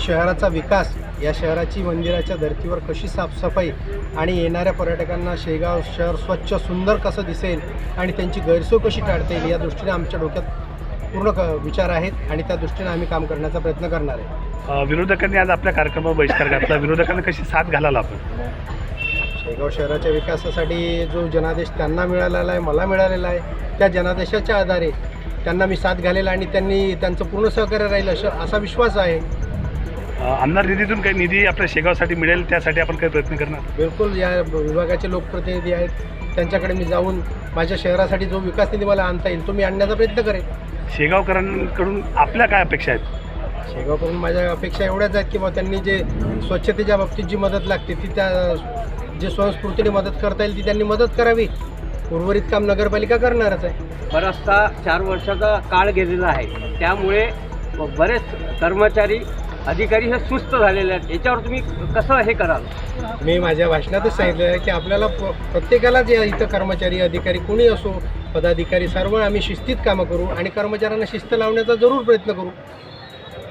शहराचा विकास, या शहराची मंदिराच्या धर्तीवर कशी साफसफाई आणि येणाऱ्या पर्यटकांना शेगाव शहर स्वच्छ सुंदर कसं दिसेल आणि त्यांची गैरसोय कशी टाळता येईल या दृष्टीने आमच्या डोक्यात पूर्ण विचार आहेत आणि त्या दृष्टीने आम्ही काम करण्याचा प्रयत्न करणार आहे. विरोधकांनी आज आपल्या कार्यक्रमावर बहिष्कार घातला. विरोधकांना कशी साथ घालाल आपण? शेगाव शहराच्या विकासासाठी जो जनादेश त्यांना मिळालेला आहे, मला मिळालेला आहे, त्या जनादेशाच्या आधारे त्यांना मी साथ घालेल आणि त्यांचं पूर्ण सहकार्य राहील असा विश्वास आहे. आमदार निधीतून काही निधी आपल्या शेगावसाठी मिळेल, त्यासाठी आपण काही प्रयत्न करणार? बिलकुल. या विभागाचे लोकप्रतिनिधी आहेत, त्यांच्याकडे मी जाऊन माझ्या शहरासाठी जो विकास निधी मला आणता येईल तो मी आणण्याचा प्रयत्न करेन. शेगावकरांकडून आपल्या काय अपेक्षा आहेत? शेगावकडून माझ्या अपेक्षा एवढ्याच आहेत की बा त्यांनी जे स्वच्छतेच्या बाबतीत जी मदत लागते ती त्या जे स्वयंस्फूर्तीने मदत करता येईल ती त्यांनी मदत करावी. उर्वरित काम नगरपालिका करणारच आहे. बराचसा 4 वर्षाचा काळ गेलेला आहे, त्यामुळे बरेच कर्मचारी अधिकारी हे सुस्त झालेले आहेत. याच्यावर तुम्ही कसं हे कराल? मी माझ्या भाषणातच सांगितलं आहे की आपल्याला प्रत्येकाला जे इथं कर्मचारी अधिकारी कोणी असो, पदाधिकारी सर्व आम्ही शिस्तीत कामं करू आणि कर्मचाऱ्यांना शिस्त लावण्याचा जरूर प्रयत्न करू.